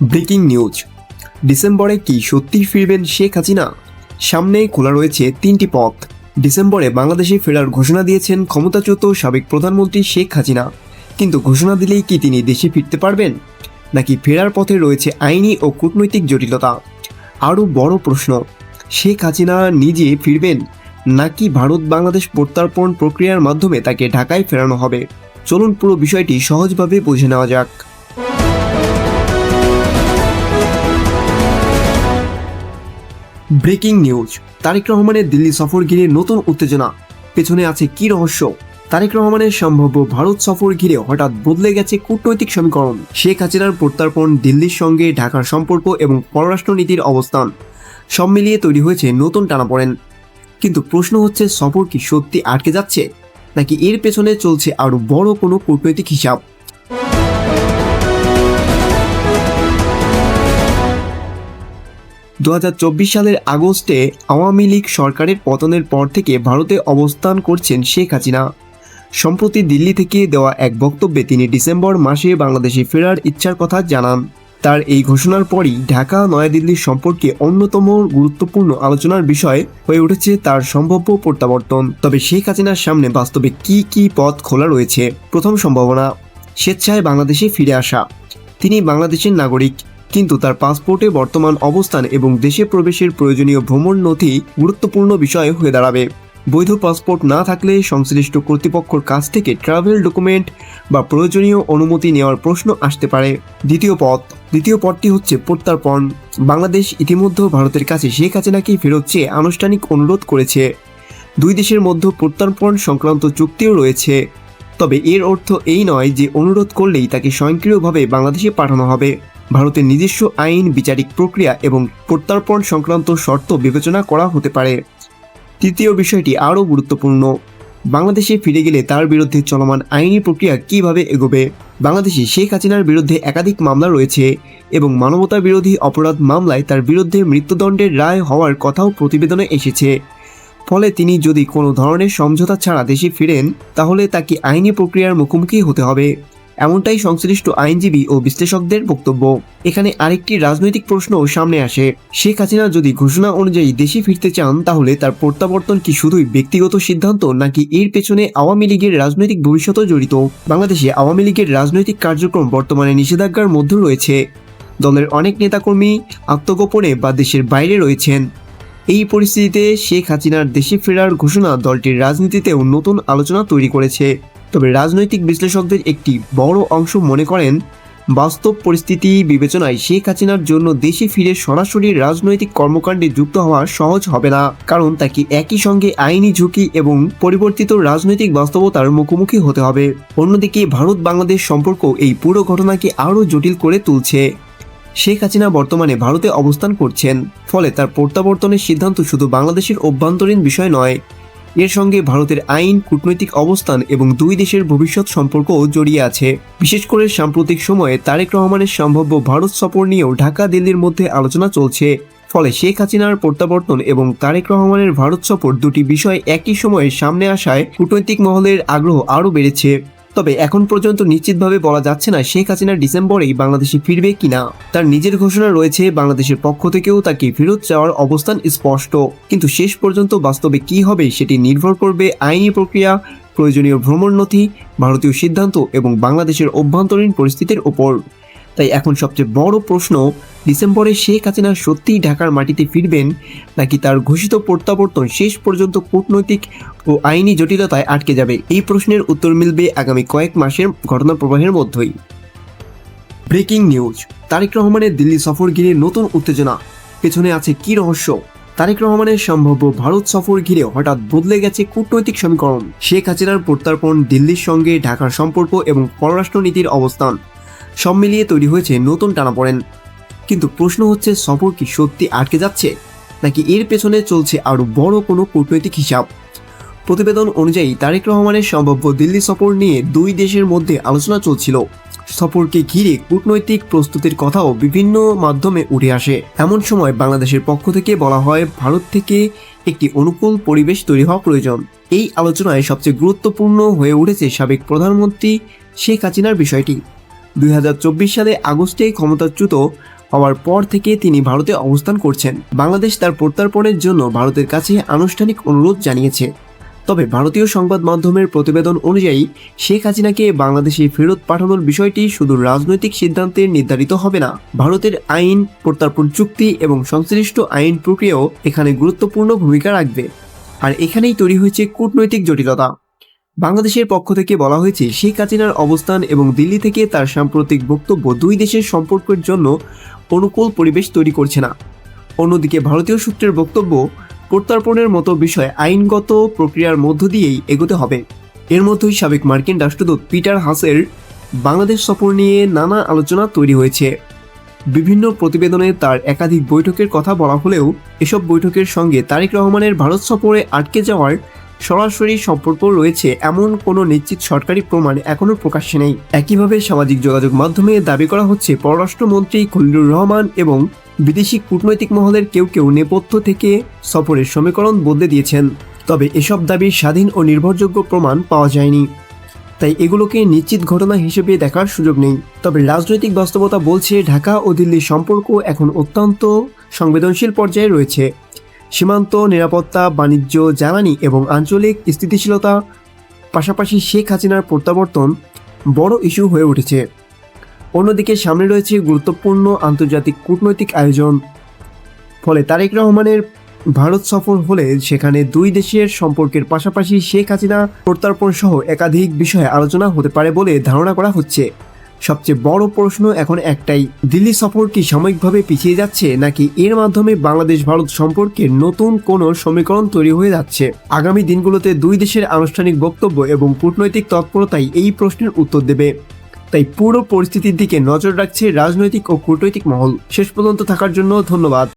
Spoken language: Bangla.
Breaking news. ডিসেম্বরে কি সত্যিই ফিরবেন শেখ হাসিনা? সামনে খোলা রয়েছে তিনটি পথ। ডিসেম্বরে বাংলাদেশে ফেরার ঘোষণা দিয়েছেন ক্ষমতাচ্যুত সাবেক প্রধানমন্ত্রী শেখ হাসিনা। কিন্তু ঘোষণা দিলেই কি তিনি দেশে ফিরতে পারবেন, নাকি ফেরার পথে রয়েছে আইনি ও কূটনৈতিক জটিলতা? আরও বড় প্রশ্ন, শেখ হাসিনা নিজে ফিরবেন, নাকি ভারত বাংলাদেশ প্রত্যর্পণ প্রক্রিয়ার মাধ্যমে তাকে ঢাকায় ফেরানো হবে? চলুন পুরো বিষয়টি সহজভাবে বুঝে নেওয়া যাক। Breaking news. তারেক রহমানের দিল্লি সফর ঘিরে নতুন উত্তেজনা। পেছনে আছে কি রহস্য? তারেক রহমানের সম্ভাব্য ভারত সফর ঘিরে হঠাৎ বদলে গেছে কূটনৈতিক সমীকরণ। শেখ হাসিনার প্রত্যর্পণ, দিল্লির সঙ্গে ঢাকার সম্পর্ক এবং পররাষ্ট্রনীতির অবস্থান সব মিলিয়ে তৈরি হয়েছে নতুন টানাপোড়েন। কিন্তু প্রশ্ন হচ্ছে, সফর কি সত্যি আটকে যাচ্ছে, নাকি এর পেছনে চলছে আরও বড় কোনো কূটনৈতিক হিসাব? 2024 সালের আগস্টে আওয়ামী লীগ সরকারের পতনের পর থেকে ভারতে অবস্থান করছেন শেখ হাসিনা। সম্প্রতি দিল্লি থেকে দেওয়া এক বক্তব্যে তিনি ডিসেম্বর মাসে বাংলাদেশে ফেরার ইচ্ছার কথা জানান। তার এই ঘোষণার পরই ঢাকা নয়াদিল্লির সম্পর্কে অন্যতম গুরুত্বপূর্ণ আলোচনার বিষয় হয়ে উঠেছে তার সম্ভাব্য প্রত্যাবর্তন। তবে শেখ হাসিনার সামনে বাস্তবে কি পথ খোলা রয়েছে? প্রথম সম্ভাবনা, স্বেচ্ছায় বাংলাদেশে ফিরে আসা। তিনি বাংলাদেশের নাগরিক, কিন্তু তার পাসপোর্টে বর্তমান অবস্থান এবং দেশে প্রবেশের প্রয়োজনীয় ভ্রমণ নথি গুরুত্বপূর্ণ বিষয় হয়ে দাঁড়াবে। বৈধ পাসপোর্ট না থাকলে সংশ্লিষ্ট কর্তৃপক্ষের কাছ থেকে ট্রাভেল ডকুমেন্ট বা প্রয়োজনীয় অনুমতি নেওয়ার প্রশ্ন আসতে পারে। দ্বিতীয় পথটি হচ্ছে প্রত্যর্পণ। বাংলাদেশ ইতিমধ্যে ভারতের কাছে শেখ হাসিনাকে ফেরত চেয়ে আনুষ্ঠানিক অনুরোধ করেছে। দুই দেশের মধ্যে প্রত্যর্পণ সংক্রান্ত চুক্তিও রয়েছে। তবে এর অর্থ এই নয় যে অনুরোধ করলেই তাকে স্বয়ংক্রিয়ভাবে বাংলাদেশে পাঠানো হবে। ভারতের নিজস্ব আইন, বিচারিক প্রক্রিয়া এবং প্রত্যর্পণ সংক্রান্ত শর্ত বিবেচনা করা হতে পারে। তৃতীয় বিষয়টি আরও গুরুত্বপূর্ণ, বাংলাদেশে ফিরে গেলে তার বিরুদ্ধে চলমান আইনি প্রক্রিয়া কিভাবে এগোবে। বাংলাদেশে শেখ হাসিনার বিরুদ্ধে একাধিক মামলা রয়েছে এবং মানবতা বিরোধী অপরাধ মামলায় তার বিরুদ্ধে মৃত্যুদণ্ডের রায় হওয়ার কথাও প্রতিবেদনে এসেছে। ফলে তিনি যদি কোনো ধরনের সমঝোতা ছাড়া দেশে ফিরেন, তাহলে তাকে আইনি প্রক্রিয়ার মুখোমুখি হতে হবে। এমনটাই সংশ্লিষ্ট আইনজীবী ও বিশ্লেষকদের বক্তব্য। এখানে আরেকটি রাজনৈতিক প্রশ্নও সামনে আসে। শেখ হাসিনা যদি ঘোষণা অনুযায়ী দেশে ফিরতে চান, তাহলে তার প্রত্যাবর্তন কি শুধুই ব্যক্তিগত সিদ্ধান্ত, নাকি এর পেছনে আওয়ামী লীগের রাজনৈতিক ভবিষ্যৎও জড়িত? বাংলাদেশে আওয়ামী লীগের রাজনৈতিক কার্যক্রম বর্তমানে নিষেধাজ্ঞার মধ্যে রয়েছে। দলের অনেক নেতাকর্মী আত্মগোপনে বা দেশের বাইরে রয়েছেন। এই পরিস্থিতিতে শেখ হাসিনার দেশে ফেরার ঘোষণা দলটির রাজনীতিতেও নতুন আলোচনা তৈরি করেছে। তবে রাজনৈতিক বিশ্লেষকদের একটি বড় অংশ মনে করেন, বাস্তব পরিস্থিতি বিবেচনায় শেখ হাসিনার জন্য দেশে ফিরে সরাসরি রাজনৈতিক কর্মকাণ্ডে যুক্ত হওয়া সহজ হবে না, কারণ তাকে একই সঙ্গে আইনি ঝুঁকি এবং পরিবর্তিত রাজনৈতিক বাস্তবতার মুখোমুখি হতে হবে। অন্যদিকে ভারত বাংলাদেশ সম্পর্ক এই পুরো ঘটনাকে আরও জটিল করে তুলছে। শেখ হাসিনা বর্তমানে ভারতে অবস্থান করছেন, ফলে তার প্রত্যাবর্তনের সিদ্ধান্ত শুধু বাংলাদেশের অভ্যন্তরীণ বিষয় নয়, এর সঙ্গে ভারতের আইন, কূটনৈতিক অবস্থান এবং দুই দেশের ভবিষ্যৎ সম্পর্কও জড়িয়ে আছে। বিশেষ করে সাম্প্রতিক সময়ে তারেক রহমানের সম্ভাব্য ভারত সফর নিয়েও ঢাকা দিল্লির মধ্যে আলোচনা চলছে। ফলে শেখ হাসিনার প্রত্যাবর্তন এবং তারেক রহমানের ভারত সফর দুটি বিষয় একই সময়ে সামনে আসায় কূটনৈতিক মহলের আগ্রহ আরও বেড়েছে। তবে এখন পর্যন্ত নিশ্চিতভাবে বলা যাচ্ছে না শেখ হাসিনা ডিসেম্বরেই বাংলাদেশে ফিরবে কিনা। তার নিজের ঘোষণা রয়েছে, বাংলাদেশের পক্ষ থেকেও তাকে ফেরত যাওয়ার অবস্থান স্পষ্ট। কিন্তু শেষ পর্যন্ত বাস্তবে কি হবে সেটি নির্ভর করবে আইনি প্রক্রিয়া, প্রয়োজনীয় ভ্রমণ নথি, ভারতীয় সিদ্ধান্ত এবং বাংলাদেশের অভ্যন্তরীণ পরিস্থিতির ওপর। তাই এখন সবচেয়ে বড় প্রশ্ন, ডিসেম্বরে শেখ হাসিনা সত্যিই ঢাকার মাটিতে ফিরবেন, নাকি তার ঘোষিত প্রত্যাবর্তন শেষ পর্যন্ত কূটনৈতিক ও আইনি জটিলতায় আটকে যাবে? এই প্রশ্নের উত্তর মিলবে আগামী কয়েক মাসের ঘটনা প্রবাহের মধ্যেই। Breaking news. তারেক রহমানের দিল্লি সফর ঘিরে নতুন উত্তেজনা। পেছনে আছে কি রহস্য? তারেক রহমানের সম্ভাব্য ভারত সফর ঘিরে হঠাৎ বদলে গেছে কূটনৈতিক সমীকরণ। শেখ হাসিনার প্রত্যর্পণ, দিল্লির সঙ্গে ঢাকার সম্পর্ক এবং পররাষ্ট্রনীতির অবস্থান সব মিলিয়ে তৈরি হয়েছে নতুন টানাপোড়েন। কিন্তু প্রশ্ন হচ্ছে, সফর কি সত্যি আটকে যাচ্ছে, নাকি এর পেছনে চলছে আরও বড় কোনো কূটনৈতিক হিসাব? প্রতিবেদন অনুযায়ী তারেক রহমানের সম্ভাব্য দিল্লি সফর নিয়ে দুই দেশের মধ্যে আলোচনা চলছিল। সফরকে ঘিরে কূটনৈতিক প্রস্তুতির কথাও বিভিন্ন মাধ্যমে উঠে আসে। এমন সময় বাংলাদেশের পক্ষ থেকে বলা হয়, ভারত থেকে একটি অনুকূল পরিবেশ তৈরি হওয়া প্রয়োজন। এই আলোচনায় সবচেয়ে গুরুত্বপূর্ণ হয়ে উঠেছে সাবেক প্রধানমন্ত্রী শেখ হাসিনার বিষয়টি। 2024 সালে আগস্টে ক্ষমতাচ্যুত হওয়ার পর থেকে তিনি ভারতে অবস্থান করছেন। বাংলাদেশ তার প্রত্যর্পণের জন্য ভারতের কাছে আনুষ্ঠানিক অনুরোধ জানিয়েছে। তবে ভারতীয় সংবাদ মাধ্যমের প্রতিবেদন অনুযায়ী শেখ হাসিনাকে বাংলাদেশে ফেরত পাঠানোর বিষয়টি শুধু রাজনৈতিক সিদ্ধান্তে নির্ধারিত হবে না, ভারতের আইন, প্রত্যর্পণ চুক্তি এবং সংশ্লিষ্ট আইন প্রক্রিয়াও এখানে গুরুত্বপূর্ণ ভূমিকা রাখবে। আর এখানেই তৈরি হয়েছে কূটনৈতিক জটিলতা। বাংলাদেশের পক্ষ থেকে বলা হয়েছে শেখ হাসিনার অবস্থান এবং দিল্লি থেকে তার সাম্প্রতিক বক্তব্য দুই দেশের সম্পর্কের জন্য অনুকূল পরিবেশ তৈরি করছে না। অন্যদিকে ভারতীয় সূত্রের বক্তব্য, প্রত্যর্পণের মতো বিষয় আইনগত প্রক্রিয়ার মধ্য দিয়েই এগোতে হবে। এর মধ্যেই সাবেক মার্কিন রাষ্ট্রদূত পিটার হাসের বাংলাদেশ সফর নিয়ে নানা আলোচনা তৈরি হয়েছে। বিভিন্ন প্রতিবেদনে তার একাধিক বৈঠকের কথা বলা হলেও এসব বৈঠকের সঙ্গে তারেক রহমানের ভারত সফরে আটকে যাওয়ার সরাসরি সম্পর্ক রয়েছে এমন কোনো নিশ্চিত সরকারি প্রমাণ এখনও প্রকাশ্যে নেই। একইভাবে সামাজিক যোগাযোগ মাধ্যমে দাবি করা হচ্ছে পররাষ্ট্রমন্ত্রী খলিলুর রহমান এবং বিদেশি কূটনৈতিক মহলের কেউ কেউ নেপথ্য থেকে সফরের সমীকরণ বদলে দিয়েছেন। তবে এসব দাবির স্বাধীন ও নির্ভরযোগ্য প্রমাণ পাওয়া যায়নি, তাই এগুলোকে নিশ্চিত ঘটনা হিসেবে দেখার সুযোগ নেই। তবে রাজনৈতিক বাস্তবতা বলছে ঢাকা ও দিল্লির সম্পর্ক এখন অত্যন্ত সংবেদনশীল পর্যায়ে রয়েছে। সীমান্ত নিরাপত্তা, বাণিজ্য, জ্বালানি এবং আঞ্চলিক স্থিতিশীলতা পাশাপাশি শেখ হাসিনার প্রত্যাবর্তন বড় ইস্যু হয়ে উঠেছে। অন্যদিকে সামনে রয়েছে গুরুত্বপূর্ণ আন্তর্জাতিক কূটনৈতিক আয়োজন। ফলে তারেক রহমানের ভারত সফর হলে সেখানে দুই দেশের সম্পর্কের পাশাপাশি শেখ হাসিনা প্রত্যর্পণ সহ একাধিক বিষয়ে আলোচনা হতে পারে বলে ধারণা করা হচ্ছে। সবচেয়ে বড় প্রশ্ন এখন একটাই, দিল্লি সফর কি সাময়িকভাবে পিছিয়ে যাচ্ছে, নাকি এর মাধ্যমে বাংলাদেশ ভারত সম্পর্কের নতুন কোনো সমীকরণ তৈরি হয়ে যাচ্ছে? আগামী দিনগুলোতে দুই দেশের আনুষ্ঠানিক বক্তব্য এবং কূটনৈতিক তৎপরতাই এই প্রশ্নের উত্তর দেবে। তাই পুরো পরিস্থিতির দিকে নজর রাখছে রাজনৈতিক ও কূটনৈতিক মহল। শেষ পর্যন্ত থাকার জন্য ধন্যবাদ।